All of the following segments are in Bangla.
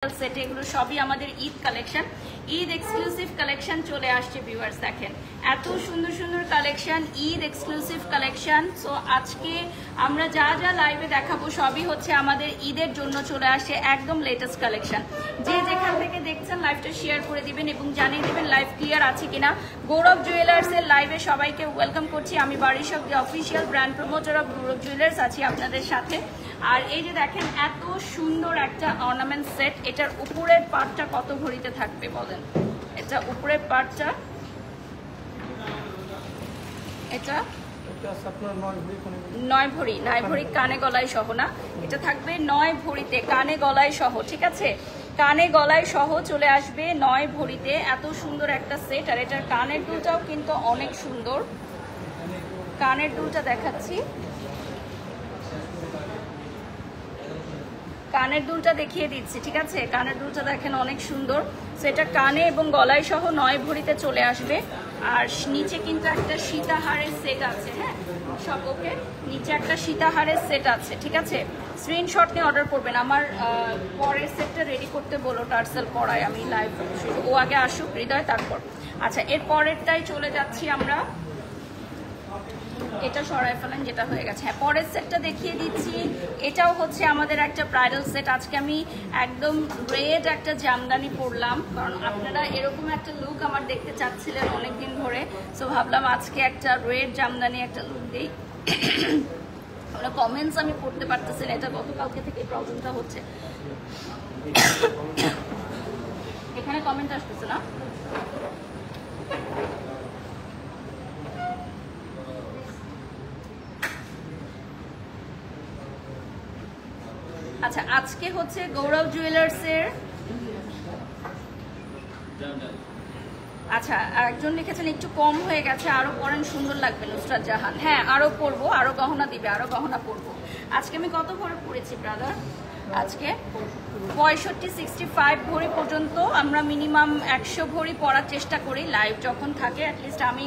সেট এগুলো সবই আমাদের Eid collection, Eid exclusive collection চলে আসছে ভিউয়ার্স। দেখেন এত সুন্দর সুন্দর collection, Eid exclusive collection. So আজকে আমরা যা যা লাইভে দেখাবো সবই হচ্ছে আমাদের ঈদের জন্য চলে আসছে, একদম লেটেস্ট কালেকশন। যে যেখান থেকে দেখছেন লাইভটা শেয়ার করে দিবেন এবং জানিয়ে দিবেন লাইভ ক্লিয়ার আছে কিনা। গৌরব জুয়েলার্সের লাইভে সবাইকে ওয়েলকাম করছি। আমি বারিশক, যে official brand promoter of Gaurav jewellers, আছি আপনাদের সাথে। আর এই যে দেখেন এত সুন্দর একটা অর্নামেন্ট সেট, এটার উপরের পার্টটা কত ভরিতে থাকবে বলেন? এটা উপরের পার্টটা এটা 9 ভরি, 9 ভরি কানে গলায় সহ না, এটা থাকবে 9 ভরিতে কানে গলায় সহ, ঠিক আছে? কানে গলায় সহ চলে আসবে 9 ভরিতে। এত সুন্দর একটা সেট। আর এটার কানের দুলটাও কিন্তু অনেক সুন্দর। কানের দুলটা দেখাচ্ছি, কানের দুলটা দেখিয়ে দিচ্ছি, ঠিক আছে? কানের দুলটা দেখেন অনেক সুন্দর। সেটা কানে এবং গলায় সহ 9 ভরিতে চলে আসবে। আর নিচে কিন্তু একটা সীতাহারের সেট আছে, হ্যাঁ সব ওকে, নিচে একটা সীতাহারের সেট আছে, ঠিক আছে? স্ক্রিনশট নিয়ে অর্ডার করবেন। আমার পরের সেটটা রেডি করতে বলো, টার্সেল করায় আমি লাইভ, ও আগে আসুক হৃদয়, তারপর। আচ্ছা, এর পরেরটাই চলে যাচ্ছি আমরা। এটা সরাই ফেলেন, যেটা হয়ে গেছে। হ্যাঁ, পরের সেটটা দেখিয়ে দিচ্ছি। এটাও হচ্ছে আমাদের একটা ব্রাইডাল সেট। আজকে আমি একদম রেড একটা জামদানি পরলাম, কারণ আপনারা এরকম একটা লুক আমার দেখতে চাচ্ছিলেন অনেকদিন ধরে। সো ভাবলাম আজকে একটা রেড জামদানি একটা লুক দিই। ওরা কমেন্টস আমি পড়তে পারতেছি না, এটা গতকালকে থেকে প্রবলেমটা হচ্ছে। এখানে কমেন্ট আসতেছে না। আচ্ছা, আজকে হচ্ছে গৌরব জুয়েলার্সের, আচ্ছা একজন লিখেছেন একটু কম হয়ে গেছে, আরো পরেন সুন্দর লাগবে নুসরাত জাহান। হ্যাঁ, আরো পরবো, আরো গহনা দিবে, আরো গহনা পরবো। আজকে আমি কত ভরি পরেছি ব্রাদার? আজকে 65 ভরি পর্যন্ত আমরা মিনিমাম 100 ভরি পরার চেষ্টা করি লাইভ যখন থাকে। অ্যাটলিস্ট আমি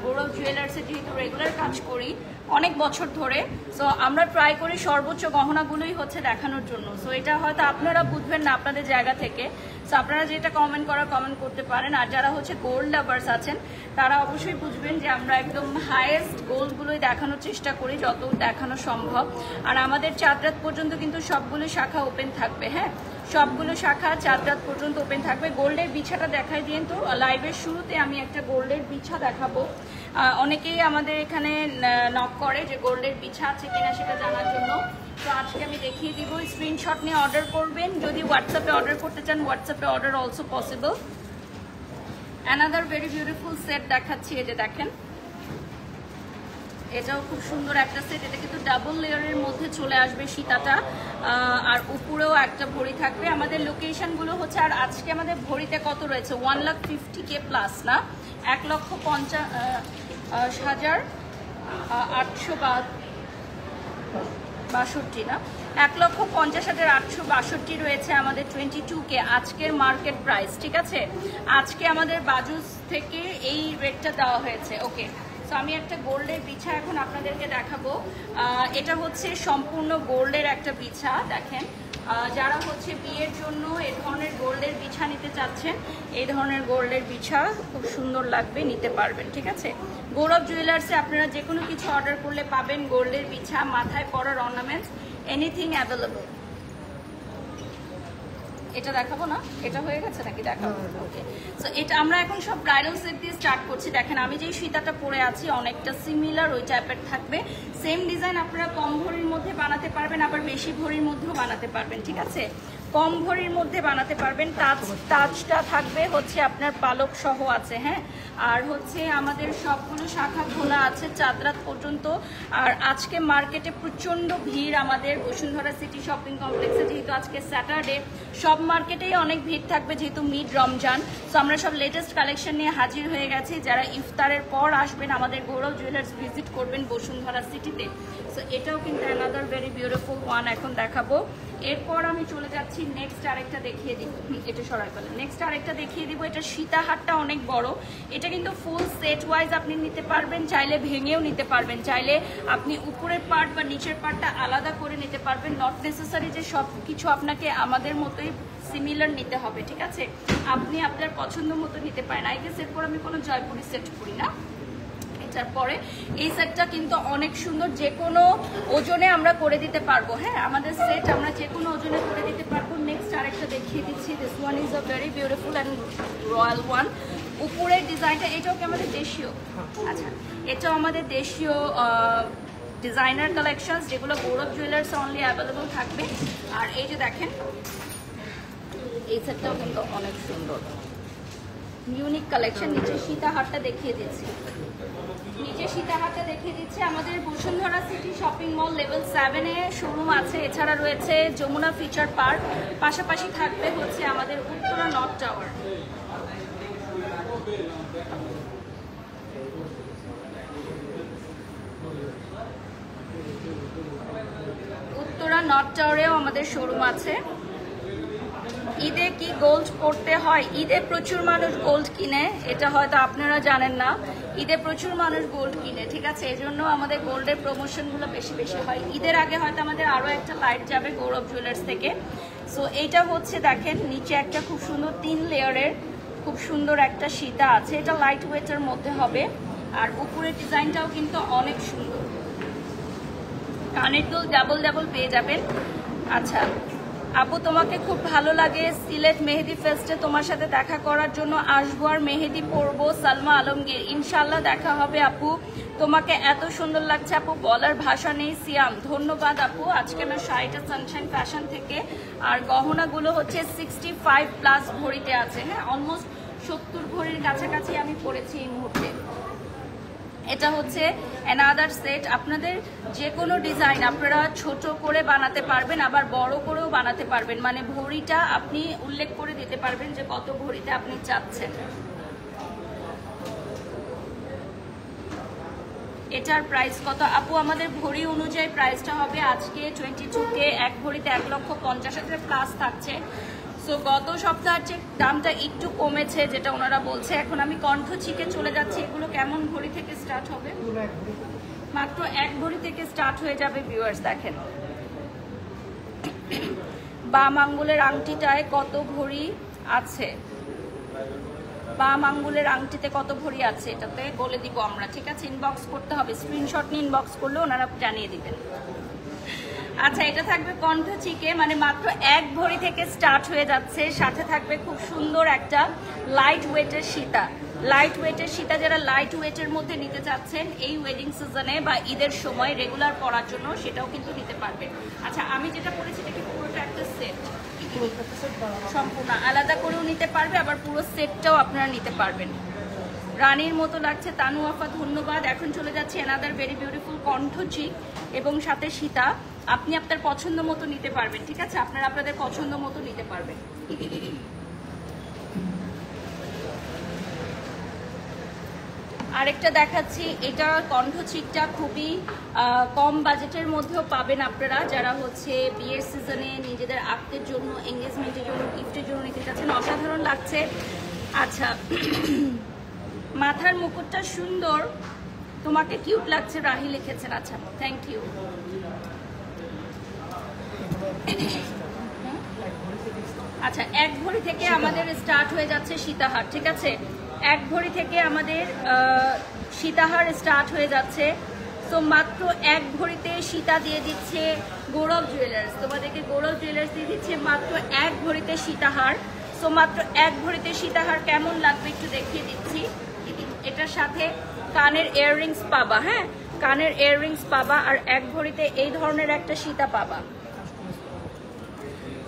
গৌরব জুয়েলার্সে যেহেতু রেগুলার কাজ করি অনেক বছর ধরে, সো আমরা ট্রাই করি সর্বোচ্চ গহনাগুলোই হচ্ছে দেখানোর জন্য। সো এটা হয়তো আপনারা বুঝবেন না আপনাদের জায়গা থেকে, সো আপনারা যেটা কমেন্ট করতে পারেন। আর যারা হচ্ছে গোল্ড লাভার্স আছেন তারা অবশ্যই বুঝবেন যে আমরা একদম হাইয়েস্ট গোল্ডগুলোই দেখানোর চেষ্টা করি যত দেখানো সম্ভব। আর আমাদের 4 রাত পর্যন্ত কিন্তু সবগুলো শাখা ওপেন থাকবে, হ্যাঁ সবগুলো শাখা 4 রাত পর্যন্ত ওপেন থাকবে। গোল্ডের বিছাটা দেখাই দিন তো। লাইভের শুরুতে আমি একটা গোল্ডের বিছা দেখাবো। অনেকেই আমাদের এখানে নক করে যে গোল্ডের বিছা আছে কিনা সেটা জানার জন্য। তো আজকে আমি দেখিয়ে দিব। স্ক্রিনশট নিয়ে অর্ডার করবেন। যদি হোয়াটসঅ্যাপে অর্ডার করতে চান হোয়াটসঅ্যাপে order also possible. Another very beautiful set দেখাচ্ছি, এই যে দেখেন এটাও খুব সুন্দর একটা সেট। এটা কিন্তু ডাবল লেয়ারের মধ্যে চলে আসবে সীতাটা, আর উপরেও একটা ভরি থাকবে। আমাদের লোকেশনগুলো হচ্ছে, আর আজকে আমাদের ভরিতে কত রয়েছে 1,50,000 প্লাস না, 1,50,862 না, 1,50,862 রয়েছে আমাদের 22K আজকের মার্কেট প্রাইস, ঠিক আছে? আজকে আমাদের বাজুস থেকে এই রেটটা দেওয়া হয়েছে, ওকে। তো আমি একটা গোল্ডের বিছা এখন আপনাদেরকে দেখাবো। এটা হচ্ছে সম্পূর্ণ গোল্ডের একটা বিছা। দেখেন যারা হচ্ছে বিয়ের জন্য এই ধরনের গোল্ডের বিছা নিতে চাচ্ছেন, এই ধরনের গোল্ডের বিছা খুব সুন্দর লাগবে, নিতে পারবেন, ঠিক আছে? গৌরব জুয়েলার্সে আপনারা যে কোনো কিছু অর্ডার করলে পাবেন গোল্ডের বিছা, মাথায় পরার অর্নামেন্টস, এনিথিং অ্যাভেলেবল। এটা দেখাবো না, এটা হয়ে গেছে নাকি দেখাবো? ওকে, সো এটা আমরা এখন সব ব্রাইডাল সেট দিয়ে স্টার্ট করছি। দেখেন আমি যেই সীতাটা পরে আছি অনেকটা সিমিলার ওই টাইপের থাকবে। সেম ডিজাইন আপনারা কম ভরির মধ্যে বানাতে পারবেন, আবার বেশি ভরির মধ্যেও বানাতে পারবেন, ঠিক আছে? কম ভরির মধ্যে বানাতে পারবেন। তাজটা থাকবে হচ্ছে আপনার পালক সহ আছে, হ্যাঁ। আর হচ্ছে আমাদের সবগুলো শাখা খোলা আছে 4 রাত পর্যন্ত। আর আজকে মার্কেটে প্রচণ্ড ভিড় আমাদের বসুন্ধরা সিটি শপিং কমপ্লেক্সে, যেহেতু আজকে স্যাটারডে সব মার্কেটেই অনেক ভিড় থাকবে যেহেতু মিড রমজান। সো আমরা সব লেটেস্ট কালেকশন নিয়ে হাজির হয়ে গেছি। যারা ইফতারের পর আসবেন আমাদের গৌরব জুয়েলার্স ভিজিট করবেন বসুন্ধরা সিটিতে। সো এটাও কিন্তু অ্যানাদার ভেরি বিউটিফুল ওয়ান এখন দেখাবো। এরপর আমি চলে যাচ্ছি নেক্সট আরেকটা দেখিয়ে দিব। এটা সরাই ফেলে, নেক্সট আরেকটা দেখিয়ে দিব। এটা সীতাহারটা অনেক বড়, এটা কিন্তু ফুল সেট ওয়াইজ আপনি নিতে পারবেন, চাইলে ভেঙেও নিতে পারবেন, চাইলে আপনি উপরের পার্ট বা নিচের পার্টটা আলাদা করে নিতে পারবেন। নট নেসেসারি যে সব কিছু আপনাকে আমাদের মতোই সিমিলার নিতে হবে, ঠিক আছে? আপনি আপনার পছন্দ মতো নিতে পারেন। আই গেস এরপর আমি কোনো জয়পুরি সেট করি না। তারপরে এই সেটটা কিন্তু অনেক সুন্দর, যে কোনো ওজনে আমরা করে দিতে পারবো। হ্যাঁ, আমাদের সেট আমরা যে কোনো ওজনে করে দিতে পারবো। নেক্সট আরেকটা দেখিয়ে দিচ্ছি। This one is a very beautiful and royal one. উপরের ডিজাইনটা এটাও কি আমাদের দেশীয়? আচ্ছা, এটাও আমাদের দেশীয় ডিজাইনার কালেকশনস, যেগুলো গৌরব জুয়েলার্স অনলি অ্যাভেলেবল থাকবে। আর এই যে দেখেন, এই সেটটাও কিন্তু অনেক সুন্দর, ইউনিক কালেকশন। নিচে সীতাহারটা দেখিয়ে দিচ্ছি, আমাদের Bashundhara city shopping mall level 7-এ শোরুম আছে। এছাড়া রয়েছে যমুনা ফিচার পার্ক, পাশাপাশি থাকবে হচ্ছে আমাদের Uttara north tower. Uttara north টাওয়ারেও আমাদের শোরুম আছে। ঈদে কি গোল্ড পড়তে হয়? ঈদে প্রচুর মানুষ গোল্ড কিনে, এটা হয়তো আপনারা জানেন না। ঈদে প্রচুর মানুষ গোল্ড কিনে, ঠিক আছে? এই জন্য আমাদের গোল্ডের প্রমোশনগুলো বেশি বেশি হয়। ঈদের আগে হয়তো আমাদের আরও একটা লাইট যাবে গৌরব জুয়েলার্স থেকে। সো এইটা হচ্ছে দেখেন, নিচে একটা খুব সুন্দর 3 লেয়ারের খুব সুন্দর একটা সীতা আছে। এটা লাইট ওয়েটের মধ্যে হবে। আর উপরের ডিজাইনটাও কিন্তু অনেক সুন্দর, কানের দুল ডাবল ডাবল পেয়ে যাবেন। আচ্ছা আপু, তোমাকে খুব ভালো লাগে, সিলেট মেহেদি ফেস্টে তোমার সাথে দেখা করার জন্য আসবো আর মেহেদি পরবো। সালমা আলমগীর, ইনশাল্লাহ দেখা হবে আপু। তোমাকে এত সুন্দর লাগছে আপু, বলার ভাষা নেই। সিয়াম, ধন্যবাদ আপু। আজকে আমার শাড়িটা সানশাইন ফ্যাশন থেকে। আর গহনাগুলো হচ্ছে 65+ ভরিতে আছে। হ্যাঁ, অলমোস্ট 70 ভরির কাছাকাছি আমি পরেছি এই মুহূর্তে। এটা হচ্ছে অ্যানাদার সেট। আপনাদের যে কোনো ডিজাইন আপনারা ছোট করে বানাতে পারবেন, আবার বড় করেও বানাতে পারবেন। মানে ভরিটা আপনি উল্লেখ করে দিতে পারবেন যে কত ভরিতে আপনি চাচ্ছেন। এটার প্রাইস কত আপু? আমাদের ভরি অনুযায়ী প্রাইসটা হবে আজকে 22K, এক ভরিতে 1,50,000 প্লাস থাকছে। সো গত সপ্তাহের যে দামটা একটু কমেছে, যেটা ওনারা বলছে। এখন আমি কণ্ঠ চিকে চলে যাচ্ছি। এগুলো কেমন ভরি থেকে স্টার্ট হবে? মাত্র 1 ভরি থেকে স্টার্ট হয়ে যাবে ভিউয়ার্স। দেখেন, বাম আঙ্গুলের আংটিটায় কত ভরি আছে, বাম আঙ্গুলের আংটিতে কত ভরি আছে এটাতে বলে দিব আমরা, ঠিক আছে? ইনবক্স করতে হবে, স্ক্রিনশট নিয়ে ইনবক্স করলে ওনারা জানিয়ে দিবেন। আচ্ছা, এটা থাকবে কণ্ঠ চিকে, মানে মাত্র 1 ভরি থেকে স্টার্ট হয়ে যাচ্ছে। সাথে থাকবে খুব সুন্দর একটা লাইট ওয়েটের সীতা। লাইট ওয়েটের সীতা যারা লাইট ওয়েটের মধ্যে নিতে চাচ্ছেন এই ওয়েডিং সিজনে বা ঈদের সময় রেগুলার পরার জন্য, সেটাও কিন্তু নিতে পারবেন। আচ্ছা, আমি যেটা করেছি এটা কি পুরোটা একটা সেট? সম্পূর্ণ আলাদা করেও নিতে পারবে, আবার পুরো সেটটাও আপনারা নিতে পারবেন। রানীর মতো লাগছে তানু আফা, ধন্যবাদ। এখন চলে যাচ্ছে অ্যানাদার ভেরি বিউটিফুল কণ্ঠ চিক এবং সাথে সীতা। আপনি আপনার পছন্দ মতো নিতে পারবেন, ঠিক আছে? আপনারা আপনাদের পছন্দ মতো নিতে পারবেন। আরেকটা দেখাচ্ছি, এটা কণ্ঠ চিকটা খুবই কম বাজেটের মধ্যেও পাবেন আপনারা, যারা হচ্ছে বিয়ের সিজনে নিজেদের আত্মের জন্য, এঙ্গেজমেন্টের জন্য, গিফটের জন্য নিতে চাচ্ছেন। অসাধারণ লাগছে। আচ্ছা, মাথার মুকুটটা সুন্দর, তোমাকে কিউট লাগছে, রাহি লিখেছেন। আচ্ছা, থ্যাংক ইউ। আচ্ছা, 1 ভরি থেকে আমাদের স্টার্ট হয়ে যাচ্ছে সীতাহার, ঠিক আছে? 1 ভরি থেকে আমাদের সীতাহার স্টার্ট হয়ে যাচ্ছে। তো মাত্র 1 ভরিতে সীতা দিয়ে দিচ্ছে গৌরব জুয়েলার্স। তোমাদেরকে গৌরব জুয়েলার্স দিয়ে দিচ্ছে মাত্র 1 ভরিতে সীতাহার। তো মাত্র 1 ভরিতে সীতাহার কেমন লাগবে একটু দেখিয়ে দিচ্ছি। এটার সাথে কানের ইয়াররিংস পাবা। হ্যাঁ, কানের ইয়াররিংস পাবা, আর 1 ভরিতে এই ধরনের একটা সীতা পাবা।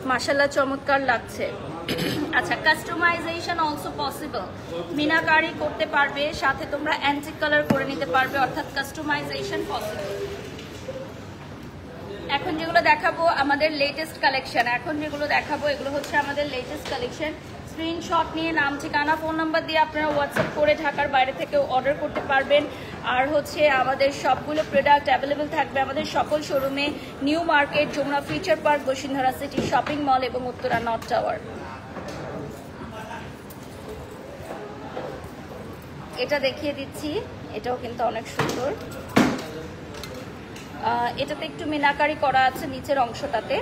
মাশাআল্লাহ, চমৎকার লাগছে। আচ্ছা, কাস্টমাইজেশন অলসো পসিবল, মিনাকারি করতে পারবে, সাথে তোমরা অ্যান্টিক কালার করে নিতে পারবে, অর্থাৎ কাস্টমাইজেশন পসিবল। এখন যেগুলো দেখাবো আমাদের লেটেস্ট কালেকশন, এগুলো হচ্ছে আমাদের লেটেস্ট কালেকশন। স্ক্রিনশট নিয়ে নাম, ঠিকানা, ফোন নাম্বার দিয়ে আপনারা হোয়াটসঅ্যাপ করে ঢাকার বাইরে থেকেও অর্ডার করতে পারবেন। আর হচ্ছে আমাদের সবগুলো প্রোডাক্ট অ্যাভেলেবেল থাকবে আমাদের সকল শোরুমে, new market, Jamuna future park, Bashundhara city shopping mall এবং উত্তরা নর্থ টাওয়ার। এটা দেখিয়ে দিচ্ছি, এটাও কিন্তু অনেক সুন্দর। এটাতে একটু মিনাকারি করা আছে নিচের অংশটাতে,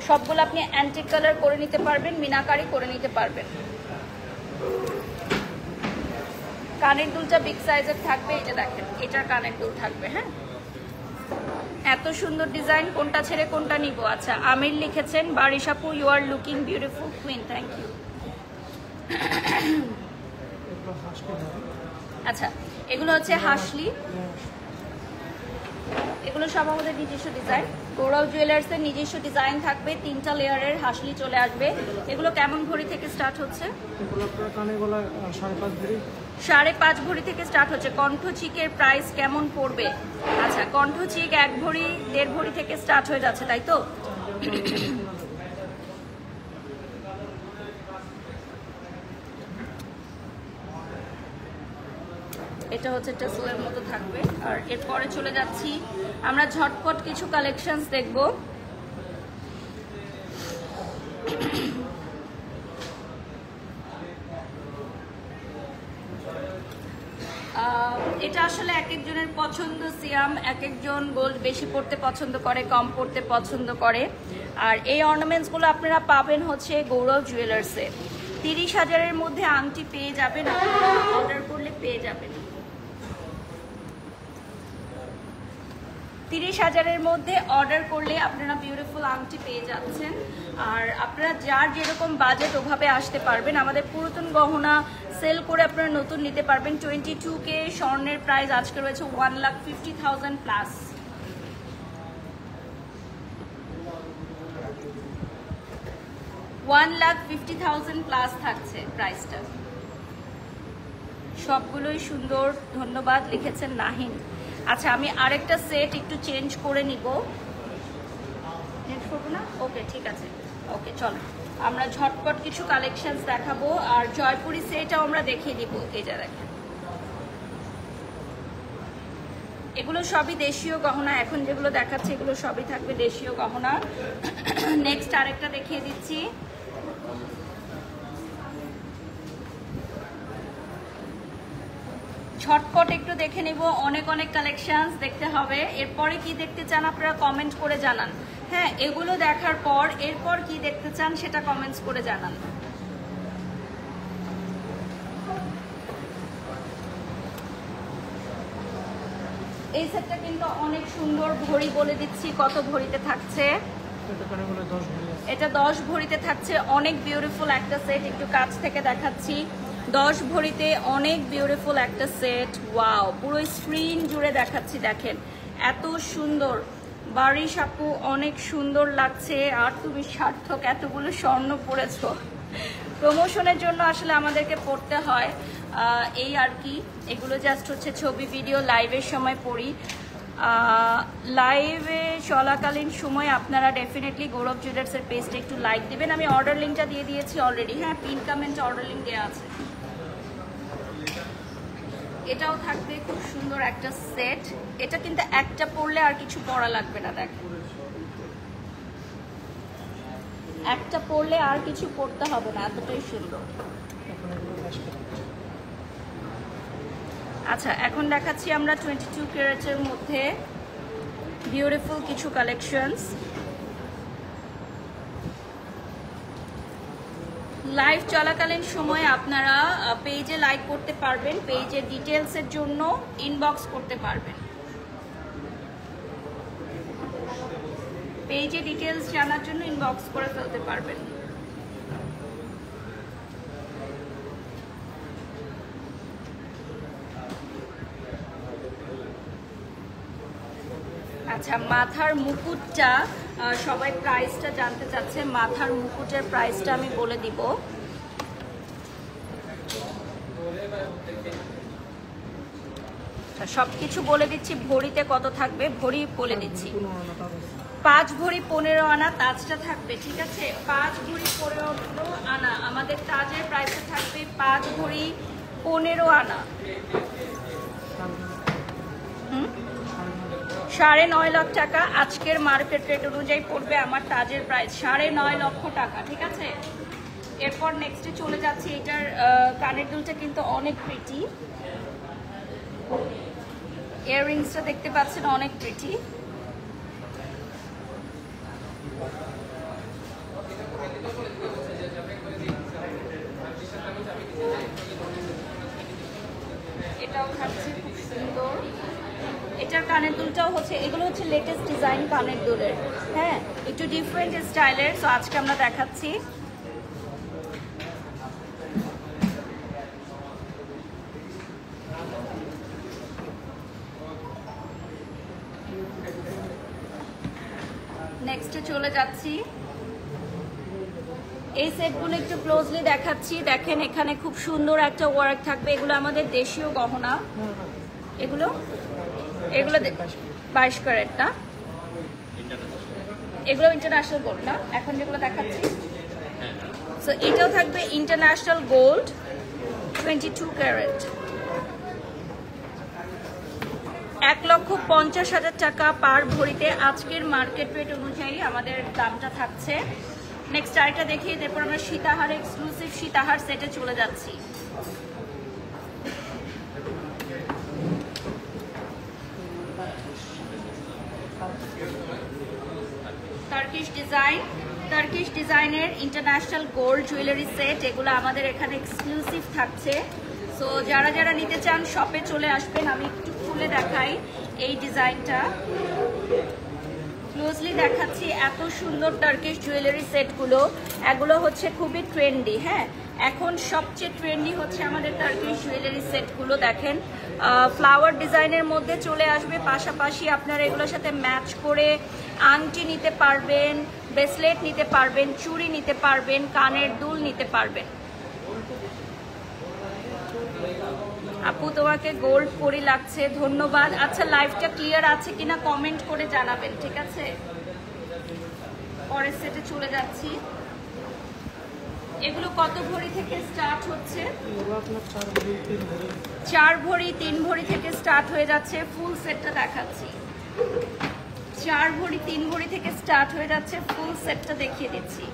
সবগুলো আপনি অ্যান্টিক কালার করে নিতে পারবেন, মিনাকারি করে নিতে পারবেন। কানের দুলটা বিগ সাইজের থাকবে, এই যে দেখেন এটার কানের দুল থাকবে। হ্যাঁ, এত সুন্দর ডিজাইন, কোনটা ছেড়ে কোনটা নিব। আচ্ছা, আমির লিখেছেন বারিশ আপু you are looking beautiful queen, thank you. আচ্ছা, এগুলো হচ্ছে হাসলি, এগুলো সব আমাদের নিজস্ব ডিজাইন। গৌরব জুয়েলার্সের নিজস্ব ডিজাইন থাকবে, 3টা লেয়ারের হাসলি চলে আসবে। এগুলো কেমন ভরি থেকে স্টার্ট হচ্ছে? 5.5 ভরি থেকে স্টার্ট হচ্ছে। কণ্ঠ চিকের প্রাইস কেমন পড়বে? আচ্ছা, কণ্ঠ চিক 1 ভরি 1.5 ভরি থেকে স্টার্ট হয়ে যাচ্ছে, তাই তো? এটা হচ্ছে টেসলের মতো থাকবে। আর এরপরে চলে যাচ্ছি আমরা ঝটপট কিছু কালেকশনস দেখব। এটা আসলে এক একজনের পছন্দ সিয়াম, এক একজন গোল্ড বেশি পড়তে পছন্দ করে, কম পড়তে পছন্দ করে। আর এই অর্নামেন্টসগুলো আপনারা পাবেন হচ্ছে গৌরব জুয়েলার্সে। 30,000-এর মধ্যে আংটি পেয়ে যাবেন, আপনারা অর্ডার করলে পেয়ে যাবেন। 30,000-এর মধ্যে অর্ডার করলে আপনারা বিউটিফুল আংটি পেয়ে যাচ্ছেন। আর আপনারা যার যেরকম বাজেট ওভাবে আসতে পারবেন। আমাদের পুরাতন গহনা সেল করে আপনারা নতুন নিতে পারবেন। 22K স্বর্ণের প্রাইস আজকে রয়েছে 1,50,000 প্লাস। $1,50,000 প্লাস থাকছে প্রাইসটা। সবগুলোই সুন্দর, ধন্যবাদ লিখেছেন নাহিন। আচ্ছা, আমি আরেকটা সেট একটু চেঞ্জ করে নিব। চেঞ্জ করবো না? ওকে, ঠিক আছে। ওকে, চলো আমরা ঝটপট কিছু কালেকশনস দেখাবো। আর জয়পুরি সেটটাও আমরা দেখিয়ে দিব। এই যে দেখেন, এগুলো সবই দেশীয় গহনা। এখন যেগুলো দেখাচ্ছে এগুলো সবই থাকবে দেশীয় গহনা। নেক্সট আরেকটা দেখিয়ে দিচ্ছি। ঝটপট একটু দেখে নিব, অনেক অনেক কালেকশনস দেখতে হবে। এরপরে কি দেখতে চান আপনারা কমেন্ট করে জানান। হ্যাঁ, এগুলো দেখার পর এরপর কি দেখতে চান সেটা কমেন্টস করে জানান। এই সেটটা কিন্তু অনেক সুন্দর। ভরি বলে দিচ্ছি কত ভরিতে থাকছে। এটা 10 ভরিতে থাকছে। অনেক বিউটিফুল একটা সেট, একটু কাছ থেকে দেখাচ্ছি। 10 ভরিতে অনেক বিউটিফুল একটা সেট। ওয়াও, পুরো স্ক্রিন জুড়ে দেখাচ্ছি, দেখেন এত সুন্দর। বারিশ আপু অনেক সুন্দর লাগছে। আর তুমি সার্থক, এতগুলো স্বর্ণ পরেছো। প্রমোশনের জন্য আসলে আমাদেরকে পড়তে হয়, এই আর কি। এগুলো জাস্ট হচ্ছে ছবি, ভিডিও, লাইভের সময় পড়ি। লাইভে চলাকালীন সময় আপনারা ডেফিনেটলি গৌরব জুয়েলার্সের পেজটা একটু লাইক দিবেন। আমি অর্ডার লিঙ্কটা দিয়ে দিয়েছি অলরেডি। হ্যাঁ, পিন কমেন্টে অর্ডার লিঙ্ক দেওয়া আছে। এটাও থাকবে খুব সুন্দর একটা সেট। এটা কিন্তু একটা পরলে আর কিছু পরা লাগবে না। দেখ, একটা পরলে আর কিছু পরতে হবে না, এতটাই সুন্দর। আচ্ছা, এখন দেখাচ্ছি আমরা 22 ক্যারেটের মধ্যে বিউটিফুল কিছু কালেকশনস। লাইভ চলাকালীন সময় আপনারা পেজে লাইক করতে পারবেন, পেজের ডিটেলসের জন্য ইনবক্স করতে পারবেন। পেজে ডিটেলস জানার জন্য ইনবক্স করে ফেলতে পারবেন। আচ্ছা, মাথার মুকুটটা সবাই প্রাইসটা জানতে চাচ্ছে। মাথার মুকুটের প্রাইসটা আমি বলে দিব। সবকিছু বলে দিচ্ছি, ভরিতে কত থাকবে ভরি বলে দিচ্ছি। 5 ভরি 15 আনা তাজটা থাকবে, ঠিক আছে? 5 ভরি 15 আনা আমাদের তাজের প্রাইসটা থাকবে 5 ভরি 15 আনা। 9.5 লাখ টাকা আজকের মার্কেট রেট অনুযায়ী পড়বে আমার তাজের প্রাইস 9.5 লক্ষ টাকা, ঠিক আছে? এরপর নেক্সটে চলে যাচ্ছি। এটার কানের দুলটা কিন্তু অনেক প্রিটি। ইয়াররিংসটা দেখতে পাচ্ছেন অনেক প্রিটি। কানের দুলটাও হচ্ছে, এগুলো হচ্ছে লেটেস্ট ডিজাইন কানের দুলের, হ্যাঁ একটু ডিফারেন্ট স্টাইলের। সো আজকে আমরা দেখাচ্ছি। নেক্সটে চলে যাচ্ছি। এই সেটগুলো একটু ক্লোজলি দেখাচ্ছি। দেখেন এখানে খুব সুন্দর একটা ওয়ার্ক থাকবে। এগুলো আমাদের দেশীয় গহনা, এগুলো 22 ক্যারেট না, এগুলো ইন্টারন্যাশনাল গোল্ড না এখন যেগুলো দেখাচ্ছি। সো এটাও থাকবে ইন্টারন্যাশনাল গোল্ড 22 ক্যারেট। 1,50,000 টাকা পার ভরিতে আজকের মার্কেট রেট অনুযায়ী আমাদের দামটা থাকছে। নেক্সট আরেকটা দেখি, এরপর আমরা সীতাহার এক্সক্লুসিভ সীতাহার সেটে চলে যাচ্ছি। টার্কিশ ডিজাইনের ইন্টারন্যাশনাল গোল্ড জুয়েলারি সেট, এগুলো আমাদের এখানে এক্সক্লুসিভ থাকছে। সো যারা যারা নিতে চান শপে চলে আসবেন। আমি একটু খুলে দেখাই এই ডিজাইনটা, ক্লোজলি দেখাচ্ছি। এত সুন্দর টার্কিশ জুয়েলারি সেটগুলো, এগুলো হচ্ছে খুবই ট্রেন্ডি। হ্যাঁ এখন সবচেয়ে ট্রেন্ডি হচ্ছে আমাদের টার্কিশ জুয়েলারি সেটগুলো। দেখেন ফ্লাওয়ার ডিজাইনের মধ্যে চলে আসবে, পাশাপাশি আপনারা এগুলোর সাথে ম্যাচ করে আংটি নিতে পারবেন, ব্রেসলেট নিতে পারবেন, চুড়ি নিতে পারবেন, কানের দুল নিতে পারবেন। আপু তোমাকে গোল্ড পরি লাগছে, ধন্যবাদ। আচ্ছা লাইভটা ক্লিয়ার আছে কিনা কমেন্ট করে জানাবেন, ঠিক আছে? পরের সেটে চলে যাচ্ছি। এগুলো কত ভরি থেকে স্টার্ট হচ্ছে? 4 ভরি 3 ভরি থেকে স্টার্ট হয়ে যাচ্ছে। ফুল সেটটা দেখাচ্ছি। 4 ভরি 3 ভরি থেকে স্টার্ট হয়ে যাচ্ছে, ফুল সেটটা দেখিয়ে দিচ্ছি।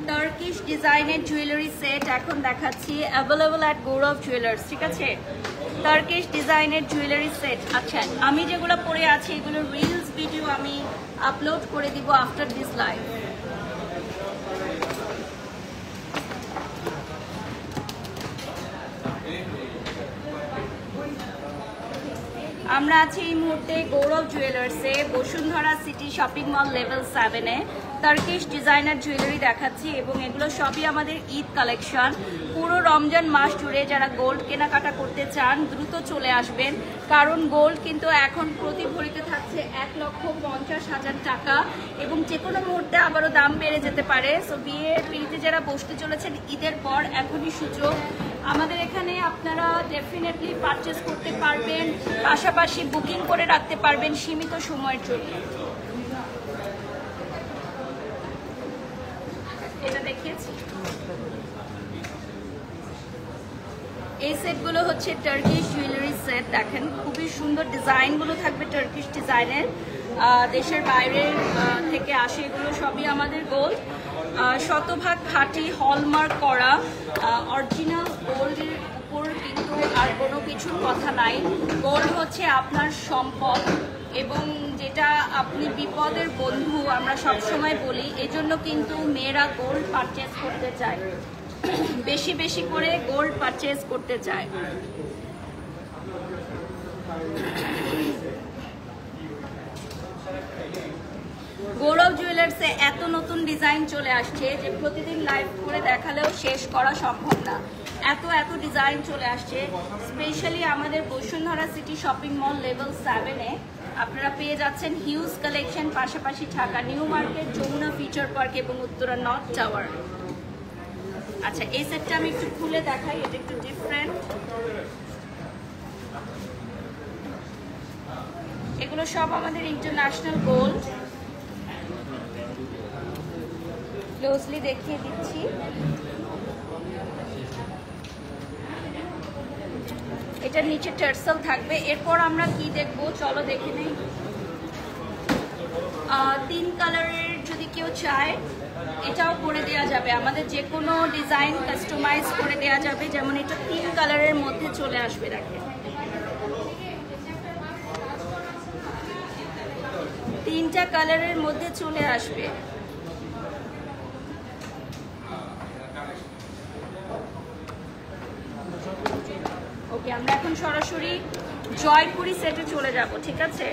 টার্কিশ ডিজাইনের জুয়েলারি সেট এখন দেখাচ্ছি, অ্যাভেলেবল অ্যাট গৌরব জুয়েলার্স, ঠিক আছে? টার্কিশ ডিজাইনের জুয়েলারি সেট। আচ্ছা আমি যেগুলো পরে আছি এগুলোর রিলস ভিডিও আমি আপলোড করে দিব আফটার দিস লাইভ। আমরা আছি এই মুহূর্তে গৌরব জুয়েলার্সে, Bashundhara city shopping mall level 7-এ। টার্কিশ ডিজাইনার জুয়েলারি দেখাচ্ছি এবং এগুলো সবই আমাদের ঈদ কালেকশন। পুরো রমজান মাস জুড়ে যারা গোল্ড কেনাকাটা করতে চান দ্রুত চলে আসবেন, কারণ গোল্ড কিন্তু এখন প্রতি ভরিতে থাকছে 1,50,000 টাকা এবং যে কোনো মুহূর্তে আবারও দাম বেড়ে যেতে পারে। সো বিয়ের পিড়িতে যারা বসতে চলেছেন ঈদের পর এখনই সুযোগ। আমাদের এখানে আপনারা ডেফিনেটলি পারচেস করতে পারবেন, পাশাপাশি বুকিং করে রাখতে পারবেন সীমিত সময়ের জন্য। এটা দেখিয়েছি। এই সেটগুলো হচ্ছে টার্কিশ জুয়েলারি সেট। দেখেন খুবই সুন্দর ডিজাইনগুলো থাকবে টার্কিশ ডিজাইনের, দেশের বাইরের থেকে আসে। এগুলো সবই আমাদের গোল্ড, শতভাগ খাঁটি হলমার্ক করা অরিজিনাল গোল্ডের উপর কিন্তু আর কোনো কিছুর কথা নাই। গোল্ড হচ্ছে আপনার সম্পদ এবং যেটা আপনি বিপদের বন্ধু আমরা সবসময় বলি। এজন্য কিন্তু মেয়েরা গোল্ড পারচেস করতে চায়, বেশি বেশি করে গোল্ড পারচেস করতে চায়। গৌরব জুয়েলার্সে এত নতুন ডিজাইন চলে আসছে যে প্রতিদিন লাইভ করে দেখালেও শেষ করা সম্ভব না। এত ডিজাইন চলে আসছে। স্পেশালি আমাদের Bashundhara city shopping mall level 7-এ আপনারা পেয়ে যাচ্ছেন হিউজ কালেকশন, পাশাপাশি Dhaka new market, Jamuna future park এবং উত্তরা নর্থ টাওয়ার। আচ্ছা এই সেটটা আমি একটু খুলে দেখাই, এটা একটু ডিফারেন্ট। এগুলো সব আমাদের ইন্টারন্যাশনাল গোল্ড, ক্লোজলি দেখিয়ে দিচ্ছি। এটার নিচে টার্সেল থাকবে। এরপর আমরা কি দেখবো চলো দেখে নেই। 3 কালারের যদি কেউ চায় এটাও করে দেওয়া যাবে, আমাদের যে কোনো ডিজাইন কাস্টমাইজ করে দেওয়া যাবে। যেমন এটা 3 কালারের মধ্যে চলে আসবে। দেখেন 3টা কালারের মধ্যে চলে আসবে। ওকে, আমরা এখন সরাসরি জয়পুরি সেটে চলে যাব, ঠিক আছে?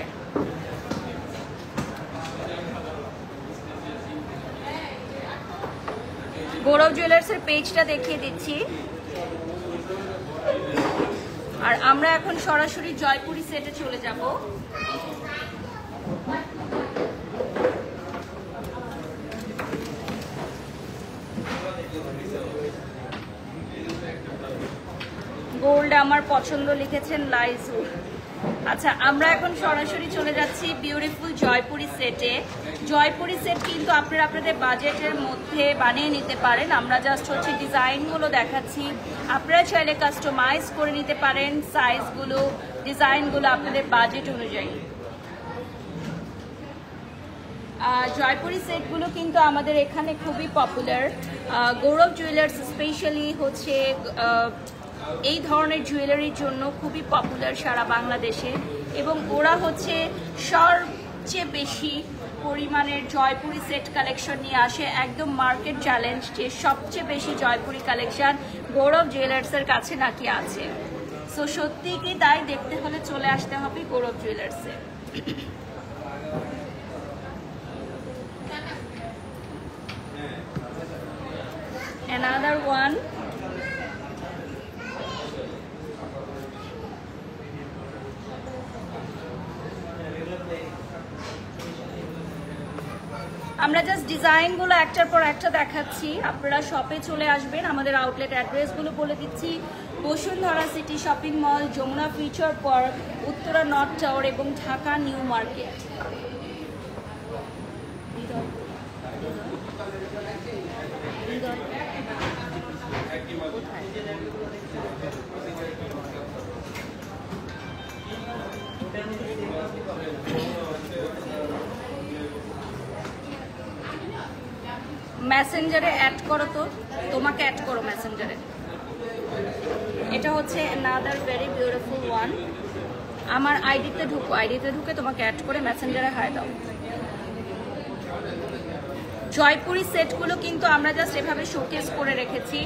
গৌরব জুয়েলার্সের পেজটা দেখিয়ে দিচ্ছি। আর আমরা এখন সরাসরি জয়পুরি সেটে চলে যাব। গোল্ড আমার পছন্দ লিখেছেন লাইজু। আচ্ছা, আমরা এখন সরাসরি চলে যাচ্ছি বিউটিফুল জয়পুরি সেটে। জয়পুরি সেট কিন্তু আপনারা আপনাদের বাজেটের মধ্যে বানিয়ে নিতে পারেন। আমরা জাস্ট হচ্ছে ডিজাইনগুলো দেখাচ্ছি, আপনারা চাইলে কাস্টমাইজ করে নিতে পারেন সাইজগুলো, ডিজাইনগুলো আপনাদের বাজেট অনুযায়ী। জয়পুরি সেটগুলো কিন্তু আমাদের এখানে খুবই পপুলার। গৌরব জুয়েলার্স স্পেশালি হচ্ছে এই ধরনের জুয়েলারির জন্য খুবই পপুলার সারা বাংলাদেশে, এবং ওরা হচ্ছে সবচেয়ে বেশি পরিমাণের জয়পুরি সেট কালেকশন নিয়ে আসে। একদম মার্কেট চ্যালেঞ্জ যে সবচেয়ে বেশি জয়পুরি কালেকশন গৌরব জুয়েলার্সের কাছে নাকি আছে। সো সত্যি কি তাই? দেখতে হলে চলে আসতে হবে গৌরব জুয়েলার্সে। Another one. আমরা জাস্ট ডিজাইনগুলো একটার পর একটা দেখাচ্ছি, আপনারা শপে চলে আসবেন। আমাদের আউটলেট অ্যাড্রেসগুলো বলে দিচ্ছি: Bashundhara city shopping mall, Jamuna future park, Uttara north tower এবং ঢাকা নিউ মার্কেট। মেসেঞ্জারে অ্যাড করো, তো তোমাকে অ্যাড করো মেসেঞ্জারে। এটা হচ্ছে another very beautiful one। আমার আইডিতে ঢুকো, আইডিতে ঢুকে তোমাকে অ্যাড করে মেসেঞ্জারে হাই দাও। জয়পুরি সেটগুলো কিন্তু আমরা জাস্ট এভাবে শোকেস করে রেখেছি।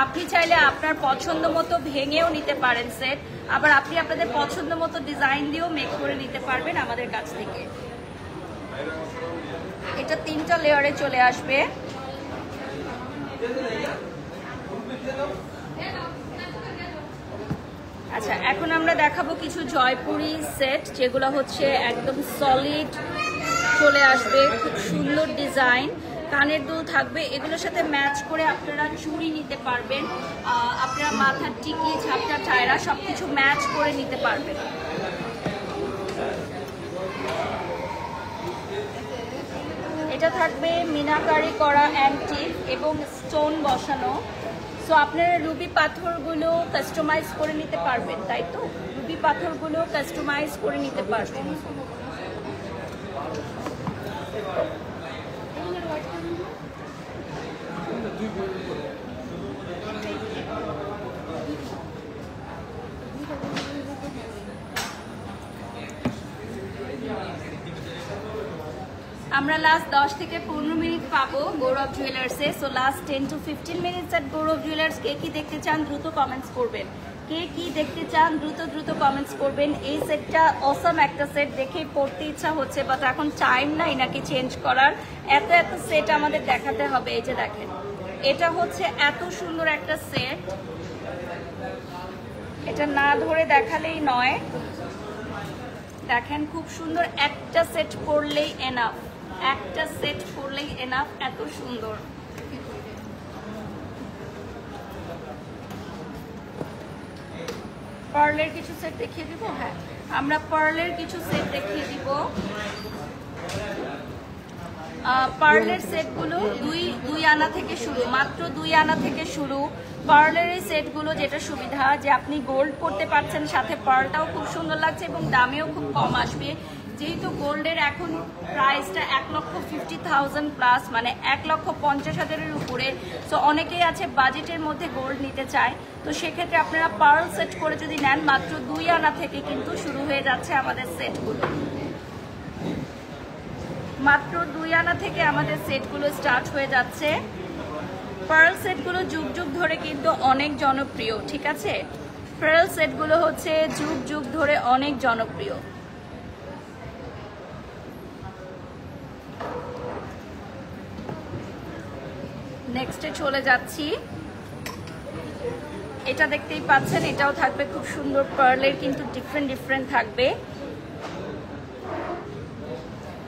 আপনি চাইলে আপনার পছন্দ মতো ভেঙেও নিতে পারেন সেট, আবার আপনি আপনাদের পছন্দ মতো ডিজাইন দিয়েও মেক করে নিতে পারবেন আমাদের কাছ থেকে। এটা 3টা লেয়ারে চলে আসবে। আচ্ছা, এখন আমরা দেখাবো কিছু জয়পুরি সেট যেগুলো হচ্ছে একদম সলিড চলে আসবে, খুব সুন্দর ডিজাইন, কানের দুল থাকবে। এগুলোর সাথে ম্যাচ করে আপনারা চুড়ি নিতে পারবেন, আপনারা মাথার টিকি, ঝাপটা, টায়রা সবকিছু ম্যাচ করে নিতে পারবেন। এটা থাকবে মিনাকারি করা অ্যান্টিক এবং স্টোন বসানো। সো আপনারা রুবি পাথরগুলো কাস্টমাইজ করে নিতে পারবেন, তাই তো? রুবি পাথরগুলো কাস্টমাইজ করে নিতে পারবেন। আমরা লাস্ট 10 থেকে 15 মিনিট পাবো গৌরব জুয়েলার্সে। So last 10 to 15 minutes at Gourab jewellers. কে কি দেখতে চান দ্রুত কমেন্টস করবেন, কে কি দেখতে চান দ্রুত কমেন্টস করবেন। এই সেটটা অসাম একটা সেট, দেখেই পড়তে ইচ্ছা হচ্ছে, বাট এখন টাইম নাই নাকি চেঞ্জ করার। এত সেট আমাদের দেখাতে হবে। এই যে দেখেন, এটা হচ্ছে এত সুন্দর একটা সেট, এটা না ধরে দেখালেই নয়। দেখেন খুব সুন্দর, একটা সেট পরলেই এনাফ, একটা সেট পরলেই এনাফ, এত সুন্দর। পার্লের কিছু সেট দেখিয়ে দিব। হ্যাঁ, আমরা পার্লের কিছু সেট দেখিয়ে দিব। পার্লের সেটগুলো দুই আনা থেকে শুরু, মাত্র 2 আনা থেকে শুরু। পার্লের এই সেটগুলো যেটা সুবিধা যে আপনি গোল্ড পরতে পারছেন, সাথে পার্লটাও খুব সুন্দর লাগছে এবং দামেও খুব কম আসবে। যেহেতু গোল্ডের এখন প্রাইসটা 1,50,000 প্লাস, মানে 1,50,000-এর উপরে। সো অনেকেই আছে বাজেটের মধ্যে গোল্ড নিতে চায়, তো সেক্ষেত্রে আপনারা পার্ল সেট করে যদি নেন, মাত্র 2 আনা থেকে কিন্তু শুরু হয়ে যাচ্ছে আমাদের সেটগুলো। মাত্র 2 আনা থেকে আমাদের সেটগুলো স্টার্ট হয়ে যাচ্ছে। পার্ল সেটগুলো যুগ যুগ ধরে কিন্তু অনেক জনপ্রিয়, ঠিক আছে? পার্ল সেটগুলো হচ্ছে যুগ যুগ ধরে অনেক জনপ্রিয়। নেক্সটে চলে যাচ্ছি। এটা দেখতেই পাচ্ছেন, এটাও থাকবে খুব সুন্দর পার্লের, কিন্তু ডিফারেন্ট থাকবে।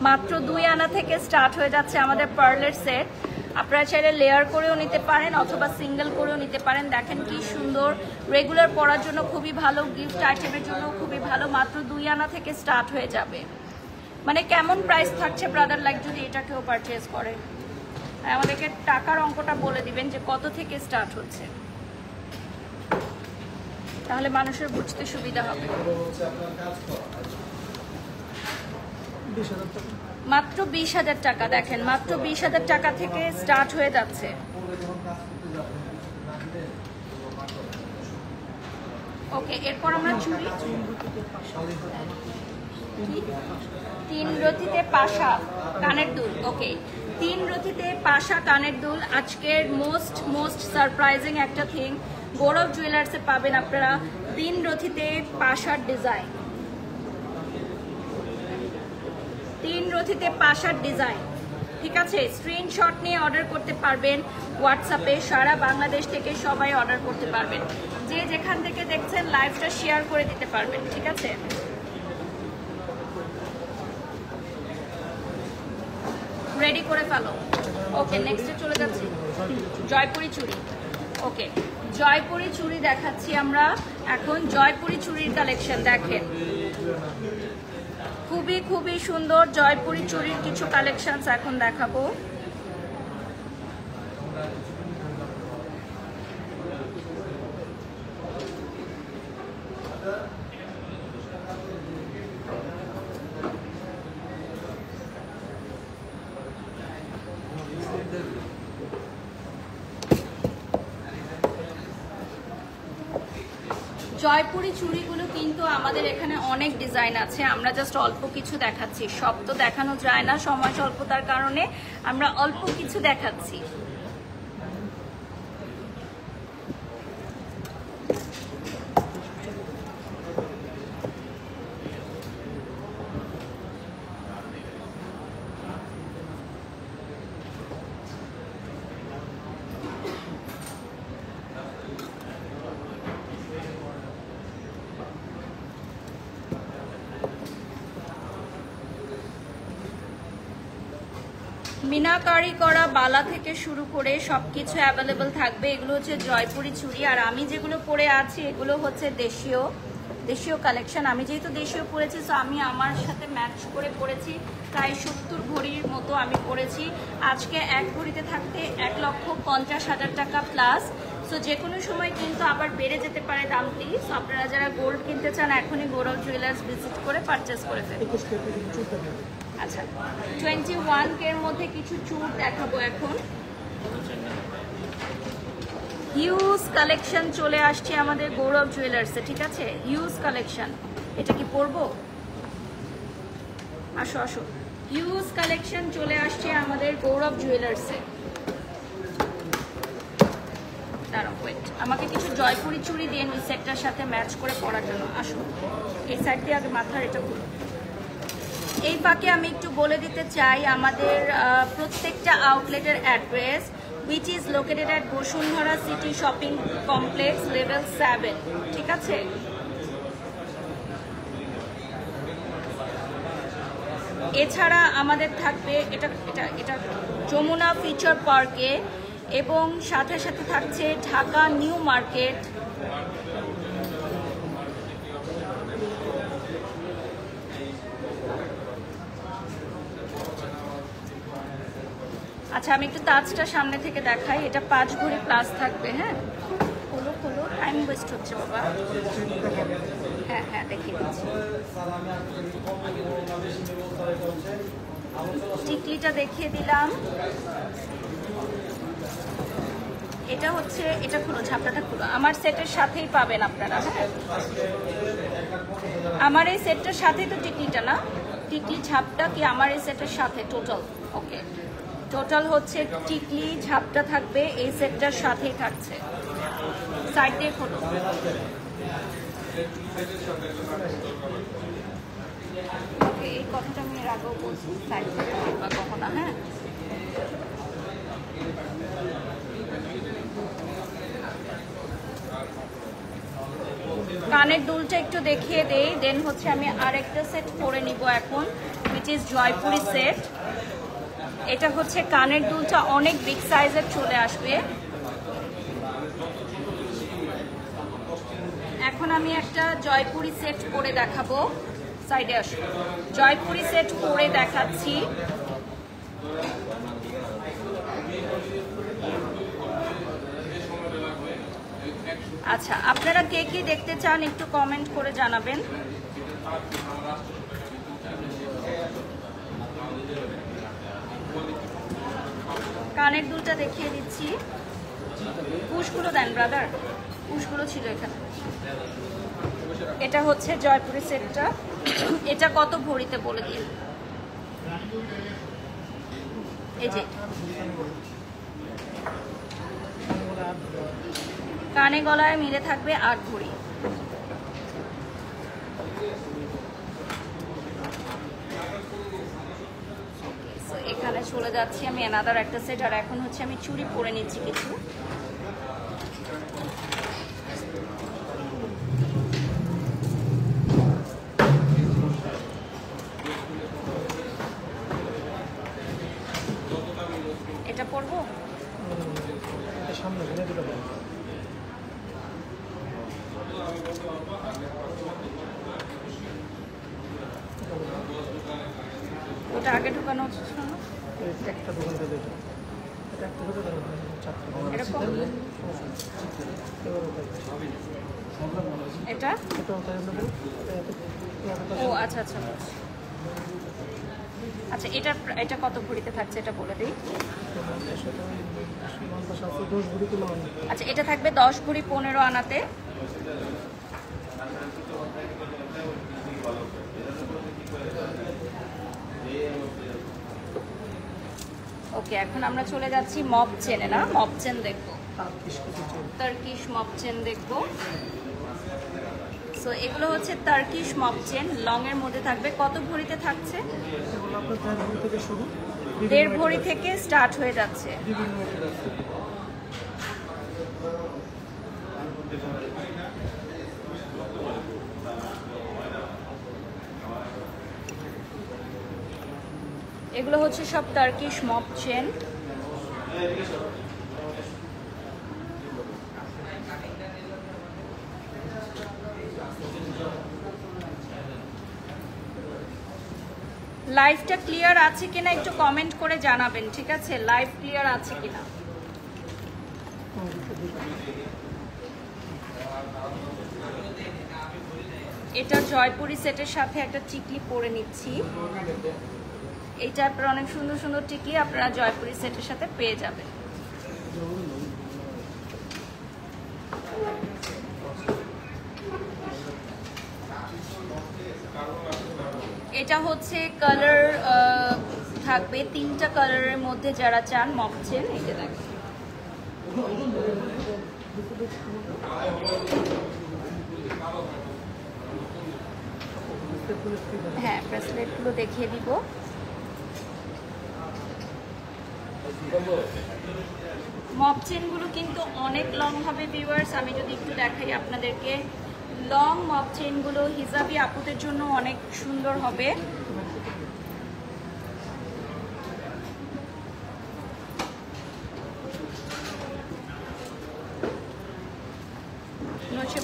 মাত্র 2 আনা থেকে স্টার্ট হয়ে যাচ্ছে আমাদের পার্লের সেট। আপনারা চাইলে লেয়ার করেও নিতে পারেন অথবা সিঙ্গেল করেও নিতে পারেন। দেখেন কি সুন্দর, রেগুলার পরার জন্য খুবই ভালো, গিফট আইটেমের জন্য খুবই ভালো। মাত্র 2 আনা থেকে স্টার্ট হয়ে যাবে। মানে কেমন প্রাইস থাকছে ব্রাদার, লাইক যদি এটা কেউ পারচেজ করে আমাদেরকে টাকার অঙ্কটা বলে দিবেন যে কত থেকে স্টার্ট হচ্ছে, তাহলে মানুষের বুঝতে সুবিধা হবে। মাত্র 20,000 টাকা। দেখেন মাত্র 20,000 টাকা থেকে স্টার্ট হয়ে যাচ্ছে। ওকে, এরপর আমরা চুড়ি 3 রতিতে পাশা কানের দুল। ওকে, 3 রতিতে পাশা কানের দুল আজকের মোস্ট সারপ্রাইজিং একটা থিং। গৌরব জুয়েলার্সে পাবেন আপনারা 3 রতিতে পাশার ডিজাইন। 3 রতিতে পাশার ডিজাইন, ঠিক আছে? স্ক্রিনশট নিয়ে অর্ডার করতে পারবেন হোয়াটসঅ্যাপে। সারা বাংলাদেশ থেকে সবাই অর্ডার করতে পারবেন। যে যেখান থেকে দেখছেন লাইভটা শেয়ার করে দিতে পারবেন, ঠিক আছে? রেডি করে ফেলো। ওকে, নেক্সটে চলে যাচ্ছি। জয়পুরি চুড়ি। ওকে, জয়পুরি চুড়ি দেখাচ্ছি আমরা এখন। জয়পুরি চুড়ির কালেকশন দেখেন, খুবই সুন্দর জয়পুরি চুড়ির কিছু কালেকশনস এখন দেখাবো। জয়পুরি চুড়িগুলো কিন্তু আমাদের এখানে অনেক ডিজাইন আছে, আমরা জাস্ট অল্প কিছু দেখাচ্ছি। সব তো দেখানো যায় না সময় স্বল্পতার কারণে, আমরা অল্প কিছু দেখাচ্ছি। মিনাকারি করা বালা থেকে শুরু করে সবকিছু অ্যাভেলেবল থাকবে। এগুলো হচ্ছে জয়পুরি চুড়ি, আর আমি যেগুলো পরে আছি এগুলো হচ্ছে দেশীয় কালেকশন। আমি যেহেতু দেশীয় পরেছি, তো আমি আমার সাথে ম্যাচ করে পরেছি। প্রায় 70 ভরির মতো আমি পরেছি। আজকে এক ভরিতে থাকতে 1,50,000 টাকা প্লাস। সো যে কোনো সময় কিন্তু আবার বেড়ে যেতে পারে দামটি। সো আপনারা যারা গোল্ড কিনতে চান এখনই গৌরব জুয়েলার্স ভিজিট করে পারচেস করে ফেলুন। আচ্ছা, 21K এর মধ্যে কিছু চুড় দেখাবো এখন। হিউজ কালেকশন চলে আসছে আমাদের গৌরব জুয়েলার্সে, ঠিক আছে? Huge collection. এটা কি পরবো? আসো আসো, হিউজ কালেকশন চলে আসছে আমাদের গৌরব জুয়েলার্সে। দাঁড়াও, ওয়েট, আমাকে কিছু জয়পুরি চুড়ি দিয়ে ওই সেটটার সাথে ম্যাচ করে পরার জন্য। আসো, এই সাইড দিয়ে আগে মাথার এটা খুলো। এই ফাঁকে আমি একটু বলে দিতে চাই আমাদের প্রত্যেকটা আউটলেটের address, which is located at Bashundhara city shopping complex level 7, ঠিক আছে? এছাড়া আমাদের থাকবে এটা যমুনা ফিচার পার্কে, এবং সাথে সাথে থাকছে ঢাকা নিউ মার্কেট। আচ্ছা, আমি একটু তাজটা সামনে থেকে দেখাই। এটা 5 ভরি প্লাস থাকবে। হ্যাঁ, খোলো, টাইম ওয়েস্ট হচ্ছে বাবা। হ্যাঁ, দেখিয়ে দিচ্ছি। টিকলিটা দেখিয়ে দিলাম। এটা হচ্ছে, এটা খুলো, ছাপড়াটা খুলো। আমার সেটের সাথেই পাবেন আপনারা। হ্যাঁ, আমার এই সেটটার সাথেই তো টিকলিটা, না? টিকলি ঝাপটা কি আমার এই সেটের সাথে টোটাল? ওকে, টোটাল হচ্ছে টিকলি ঝাপটা থাকবে এই সেটটার সাথেই থাকছে। সাইড দিয়ে খোলো। ওকে, এই কথাটা আমি এর আগেও বলছি, সাইড দিয়ে বা কখনো। হ্যাঁ, কানের দুলটা একটু দেখিয়ে দেই, দেন হচ্ছে আমি আরেকটা সেট পরে নিব এখন, which is জয়পুরি সেট। এটা হচ্ছে কানের দুলটা অনেক বিগ সাইজের চলে আসবে। এখন আমি একটা জয়পুরি সেট পরে দেখাবো, সাইডে আসো। জয়পুরি সেট পরে দেখাচ্ছি। আচ্ছা, আপনারা কে কি দেখতে চান একটু কমেন্ট করে জানাবেন। কানের দুলটা দেখিয়ে দিচ্ছি। পুশগুলো দেন ব্রাদার, পুশগুলো ছিল এখানে। এটা হচ্ছে জয়পুরি সেটটা। এটা কত ভরিতে বলে দিন। এই যে কানে গলায় মিলে থাকবে 8 ভরি। এখানে চলে যাচ্ছি আমি অ্যানাদার একটা সেট। আর এখন হচ্ছে আমি চুড়ি পরে নিচ্ছি কিছু। এটা পরবো, ওটা আগে ঢুকানো হচ্ছে না? এরকম এটা? ও আচ্ছা আচ্ছা আচ্ছা, এটা কত ভরিতে থাকছে এটা বলে দিই। আচ্ছা, এটা থাকবে 10 ভরি 15 আনাতে। ওকে, এখন আমরা চলে যাচ্ছি মপ চেনে, না মপ চেন দেখবো, টার্কিশ মপ চেন দেখবো। সো এগুলো হচ্ছে টার্কিশ মপ চেন, লং এর মধ্যে থাকবে। কত ভরিতে থাকছে? 1.5 ভরি থেকে স্টার্ট হয়ে যাচ্ছে। এগুলো হচ্ছে সব টার্কিশ মপ চেন। লাইভটা ক্লিয়ার আছে কিনা একটু কমেন্ট করে জানাবেন, ঠিক আছে? লাইভ ক্লিয়ার আছে কিনা। এটা জয়পুরি সেটের সাথে একটা টিকলি পরে নিচ্ছি। এই টাইপের অনেক সুন্দর সুন্দর টিকলি আপনারা জয়পুরি সেটের সাথে পেয়ে যাবেন। এটা হচ্ছে কালার থাকবে 3টা কালারের মধ্যে, যারা চান মপ চেন। এই যে দেখেন, হ্যাঁ ব্রেসলেটগুলো দেখিয়ে দিব। মপ চেনগুলো কিন্তু অনেক লং হবে ভিউয়ার্স। আমি যদি একটু দেখাই আপনাদেরকে, লং মপ চেনগুলো হিজাবি আপুদের জন্য অনেক সুন্দর হবে।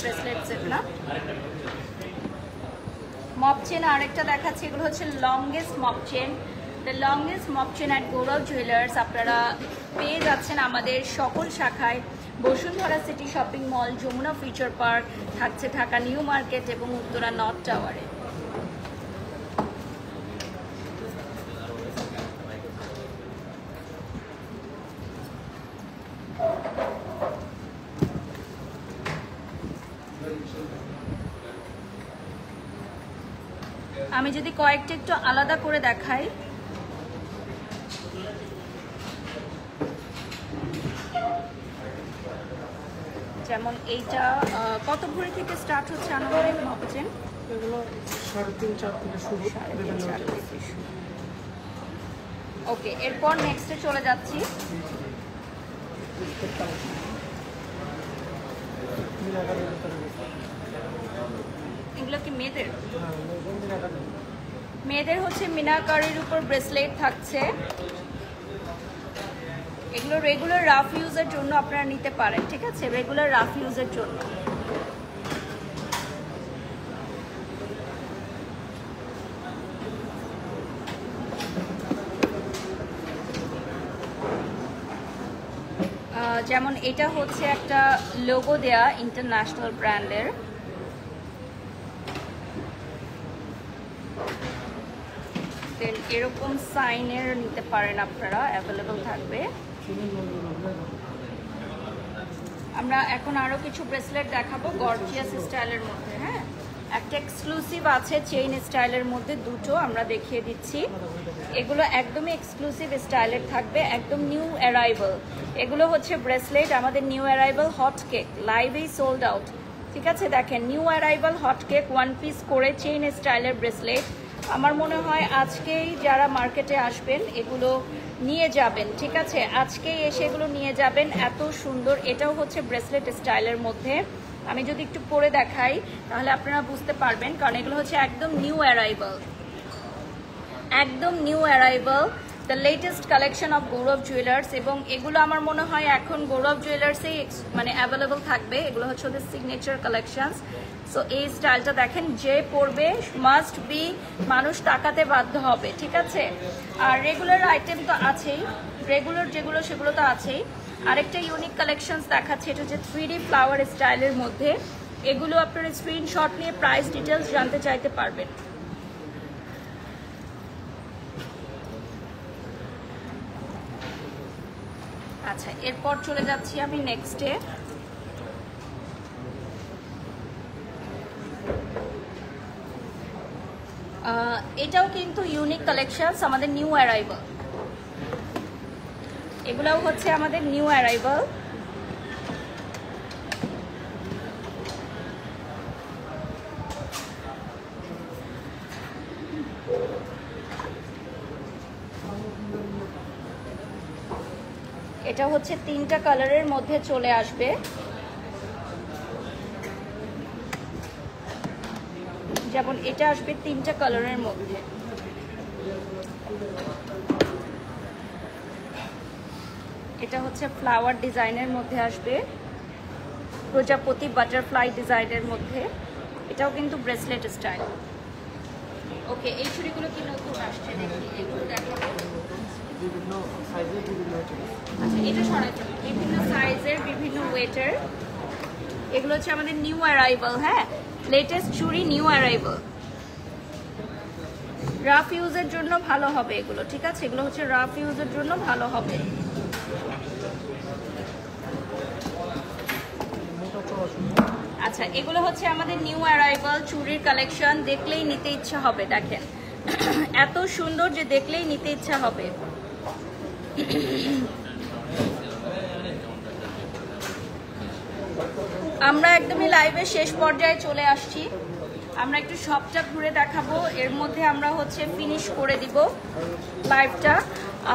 ব্রেসলেট সেট না, মপ চেন আরেকটা দেখাচ্ছি। এগুলো হচ্ছে longest mop chain. The longest mop chain at Gaurav jewellers আপনারা পেয়ে যাচ্ছেন আমাদের সকল শাখায়। Bashundhara city shopping mall, Jamuna future park, থাকছে ঢাকা নিউ মার্কেট এবং উত্তরা নর্থ টাওয়ারে। আমি যদি কয়েকটা একটু আলাদা করে দেখাই, যেমন এইটা কত ভরি থেকে স্টার্ট হচ্ছে আনুমানিক মাপছেন? এগুলো 3.5-4 থেকে শুরু। ওকে, এরপর নেক্সটে চলে যাচ্ছি। এগুলো কি মেয়েদের? মেয়েদের হচ্ছে মিনাকারির উপর ব্রেসলেট থাকছে। এগুলো রেগুলার রাফ ইউজের জন্য আপনারা নিতে পারেন, ঠিক আছে, রেগুলার রাফ ইউজের জন্য। যেমন এটা হচ্ছে একটা লোগো দেয়া ইন্টারন্যাশনাল ব্র্যান্ডের। দেন এরকম সাইনের নিতে পারেন আপনারা, অ্যাভেলেবল থাকবে। আমরা এখন আরো কিছু ব্রেসলেট দেখাবো গর্জিয়াস স্টাইলের মধ্যে। হ্যাঁ, একটা এক্সক্লুসিভ আছে চেইন স্টাইলের মধ্যে, দুটো আমরা দেখিয়ে দিচ্ছি। এগুলো একদমই এক্সক্লুসিভ স্টাইলের থাকবে, একদম নিউ অ্যারাইভাল। এগুলো হচ্ছে ব্রেসলেট আমাদের নিউ অ্যারাইভাল হট কেক, লাইভেই সোল্ড আউট, ঠিক আছে। দেখেন new arrival hot cake, 1 piece করে চেইন স্টাইলের ব্রেসলেট। আমার মনে হয় আজকেই যারা মার্কেটে আসবেন এগুলো নিয়ে যাবেন, ঠিক আছে, আজকেই এসে এগুলো নিয়ে যাবেন, এত সুন্দর। এটাও হচ্ছে ব্রেসলেট স্টাইলের মধ্যে। আমি যদি একটু পরে দেখাই তাহলে আপনারা বুঝতে পারবেন, কারণ এগুলো হচ্ছে একদম নিউ অ্যারাইভাল, একদম new arrival, the latest collection of Gaurav jewellers. এবং এগুলো আমার মনে হয় এখন গৌরব জুয়েলার্সেই মানে অ্যাভেলেবল থাকবে। এগুলো হচ্ছে ওদের সিগনেচার কালেকশনস। সো এই স্টাইলটা দেখেন, যে পরবে মাস্ট বি, মানুষ তাকাতে বাধ্য হবে, ঠিক আছে। আর রেগুলার আইটেম তো আছেই, রেগুলার যেগুলো সেগুলো তো আছেই। আরেকটা ইউনিক কালেকশনস দেখাচ্ছে, এটা হচ্ছে 3D ফ্লাওয়ার স্টাইলের মধ্যে। এগুলো আপনারা স্ক্রিনশট নিয়ে প্রাইস ডিটেলস জানতে চাইতে পারবেন। আচ্ছা, এরপর চলে যাচ্ছি আমি নেক্সটে। এটাও কিন্তু ইউনিক কালেকশনস, আমাদের নিউ অ্যারাইভাল। এগুলাও হচ্ছে আমাদের নিউ অ্যারাইভাল। এটা হচ্ছে 3টা কালারের মধ্যে চলে আসবে। যেমন এটা আসবে 3টা কালারের মধ্যে। এটা হচ্ছে ফ্লাওয়ার ডিজাইনের মধ্যে আসবে, প্রজাপতি বাটারফ্লাই ডিজাইনের মধ্যে। এটাও কিন্তু ব্রেসলেট স্টাইল। ওকে, এই চুড়িগুলো কি নতুন আসছে? দেখি এগুলো দেখাবো। বিভিন্ন সাইজের বিভিন্ন ওয়েটের। আচ্ছা, এটা সরাই ফেলি, বিভিন্ন সাইজের বিভিন্ন ওয়েটের। এগুলো হচ্ছে আমাদের নিউ অ্যারাইভাল। হ্যাঁ, লেটেস্ট চুড়ি, নিউ অ্যারাইভাল। রাফ ইউজের জন্য ভালো হবে এগুলো, ঠিক আছে, এগুলো হচ্ছে রাফ ইউজের জন্য ভালো হবে। আচ্ছা, এগুলো হচ্ছে আমাদের নিউ অ্যারাইভাল চুড়ির কালেকশন। দেখলেই নিতে ইচ্ছা হবে, দেখেন এত সুন্দর যে দেখলেই নিতে ইচ্ছা হবে। আমরা একদমই লাইভের শেষ পর্যায়ে চলে আসছি। আমরা একটু সবটা ঘুরে দেখাবো, এর মধ্যে আমরা হচ্ছে ফিনিশ করে দিব লাইভটা।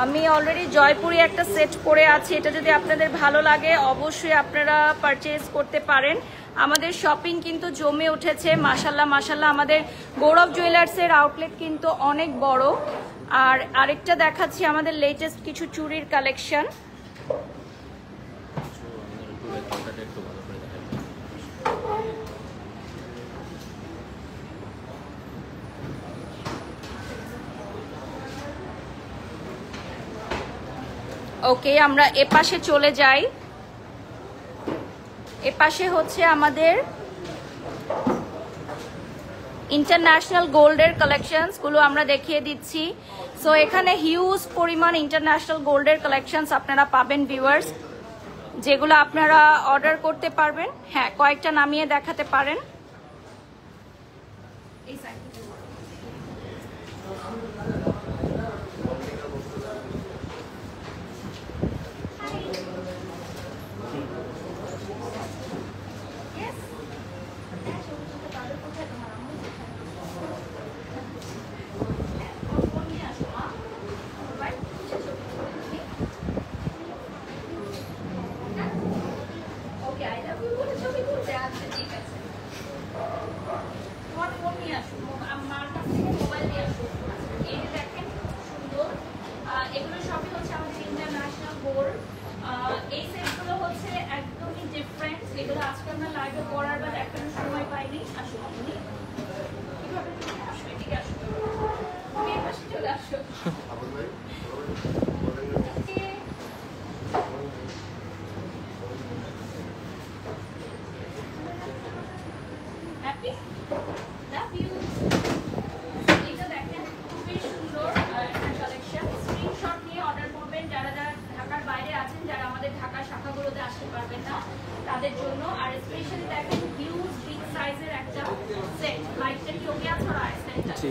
আমি অলরেডি জয়পুরি একটা সেট পরে আছি, এটা যদি আপনাদের ভালো লাগে অবশ্যই আপনারা পারচেজ করতে পারেন। আমাদের শপিং কিন্তু জমে উঠেছে, মাশাল্লাহ মাশাল্লাহ। আমাদের গৌরব জুয়েলার্সের আউটলেট কিন্তু অনেক বড়। আর আরেকটা দেখাচ্ছি আমাদের লেটেস্ট কিছু চুড়ির কালেকশন। ওকে, আমরা এপাশে চলে যাই। এপাশে হচ্ছে আমাদের ইন্টারন্যাশনাল গোল্ডের কালেকশনস গুলো আমরা দেখিয়ে দিচ্ছি। সো এখানে হিউজ পরিমাণ ইন্টারন্যাশনাল গোল্ডের কালেকশনস আপনারা পাবেন ভিউয়ার্স, যেগুলো আপনারা অর্ডার করতে পারবেন। হ্যাঁ, কয়েকটা নামিয়ে দেখাতে পারেন। এই সাইড তাদের জন্য। আর স্পেশালি দেখেন হিউজ বিগ সাইজের একটা সেট। লাইটটা কি ওকে আছে আর আইসেটটা? জি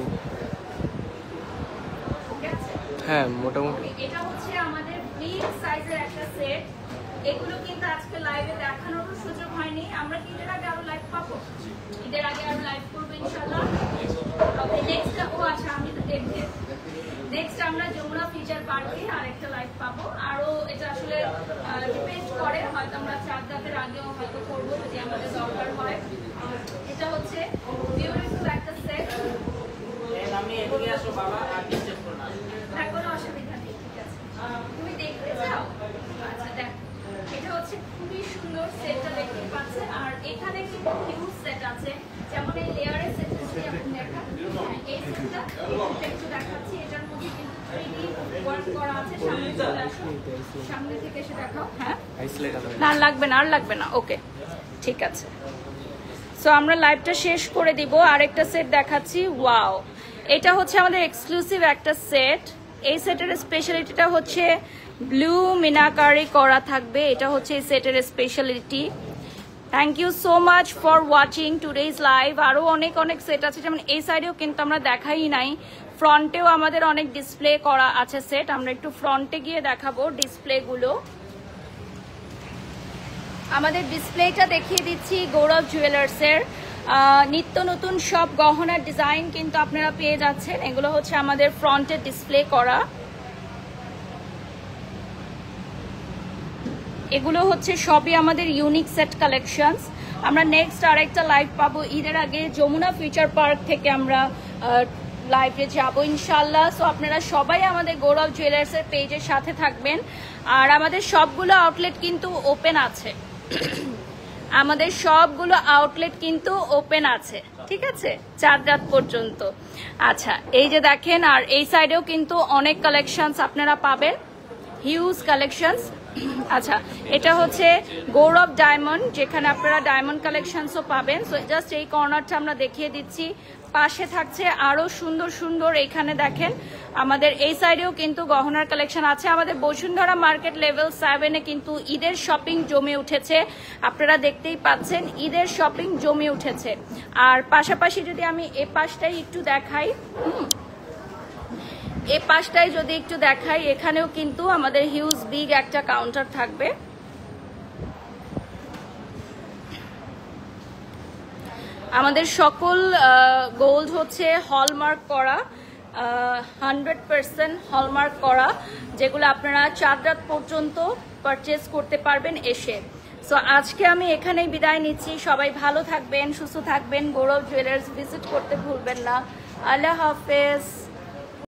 ওকে আছে, হ্যাঁ মোটামুটি। এটা হচ্ছে আমাদের বিগ সাইজের একটা সেট। এগুলো কিন্তু আজকে লাইভে দেখানোর সুযোগ হয়নি। আমরা কি এর আগে আরো লাইভ পাবো? ঈদের আগে আরো লাইভ করব ইনশাআল্লাহ। ওকে নেক্সট ও আচ্ছা আমি তো দেখছি নেক্সট আমরা যমুনা ফিচার পার্কে আরেকটা লাইভ পাবো। আরো এটা আসলে ডিপেন্ড করে, হয়তো আমরা চার রাতের আগেও হয়তো করবো যদি আমাদের দরকার হয়। এটা হচ্ছে বিউটিফুল একটা সেট। আমি এদিকে আসো বাবা, আর ডিস্টার্ব করো না। না কোনো অসুবিধা নেই, ঠিক আছে। তুমি দেখতে চাও? আচ্ছা দেখ, এটা হচ্ছে খুবই সুন্দর সেটটা দেখতে পাচ্ছে। আর এখানে কিন্তু হিউজ সেট আছে, যেমন এই লেয়ারের সেটটা যদি আপনি দেখান, এই সেটটা একটু দেখাচ্ছি। এটার মধ্যে কিন্তু 3D ওয়ার্ক করা আছে। সামনে চলে আসো, সামনে থেকে এসে দেখাও। হ্যাঁ না লাগবে না, আর লাগবে না, ওকে ঠিক আছে। সো আমরা লাইভটা শেষ করে দিব, আরেকটা সেট দেখাচ্ছি। ওয়াও, এটা হচ্ছে আমাদের এক্সক্লুসিভ একটা সেট। এই সেটের স্পেশালিটিটা হচ্ছে ব্লু মিনাকারি করা থাকবে, এটা হচ্ছে এই সেটের speciality. Thank you so much for watching today's live. আরও অনেক অনেক সেট আছে, যেমন এই সাইডেও কিন্তু আমরা দেখাই নাই। ফ্রন্টেও আমাদের অনেক ডিসপ্লে করা আছে সেট, আমরা একটু ফ্রন্টে গিয়ে দেখাবো ডিসপ্লেগুলো। আমাদের ডিসপ্লেটা দেখিয়ে দিচ্ছি গৌরব জুয়েলার্সের। নিত্য নতুন সব গহনার ডিজাইন কিন্তু আপনারা পেয়ে যাচ্ছেন। এগুলো হচ্ছে আমাদের ফ্রন্টে ডিসপ্লে করা। এগুলো হচ্ছে সবই আমাদের ইউনিক সেট কালেকশনস। আমরা নেক্সট আরেকটা লাইভ পাবো ঈদের আগে যমুনা ফিউচার পার্ক থেকে আমরা লাইভে যাবো ইনশাল্লাহ। সো আপনারা সবাই আমাদের গৌরব জুয়েলার্সের পেজের সাথে থাকবেন। আর আমাদের সবগুলো আউটলেট কিন্তু ওপেন আছে, আমাদের সবগুলো আউটলেট কিন্তু ওপেন আছে, ঠিক আছে, 4 রাত পর্যন্ত। আচ্ছা এই যে দেখেন, আর এই সাইডেও কিন্তু অনেক কালেকশনস আপনারা পাবেন, হিউজ কালেকশনস। আচ্ছা এটা হচ্ছে গৌরব ডায়মন্ড, যেখানে আপনারা ডায়মন্ড কালেকশনসও পাবেন। সো জাস্ট এই কর্নারটা আমরা দেখিয়ে দিচ্ছি। পাশে থাকছে আরো সুন্দর সুন্দর, এখানে দেখেন আমাদের এই সাইডেও কিন্তু গহনার কালেকশন আছে। আমাদের বসুন্ধরা মার্কেট লেভেল 7-এ কিন্তু ঈদের শপিং জমে উঠেছে, আপনারা দেখতেই পাচ্ছেন ঈদের শপিং জমে উঠেছে। আর পাশাপাশি যদি আমি এই পাশটাই একটু দেখাই, এই পাশটাই যদি একটু দেখাই, এখানেও কিন্তু আমাদের হিউজ বিগ একটা কাউন্টার থাকবে। আমাদের সকল গোল্ড হচ্ছে হলমার্ক করা, 100% হলমার্ক করা, যেগুলো আপনারা 4 রাত পর্যন্ত পারচেজ করতে পারবেন এসে। সো আজকে আমি এখানেই বিদায় নিচ্ছি। সবাই ভালো থাকবেন, সুস্থ থাকবেন। গৌরব জুয়েলার্স ভিজিট করতে ভুলবেন না। আল্লাহ হাফেজ।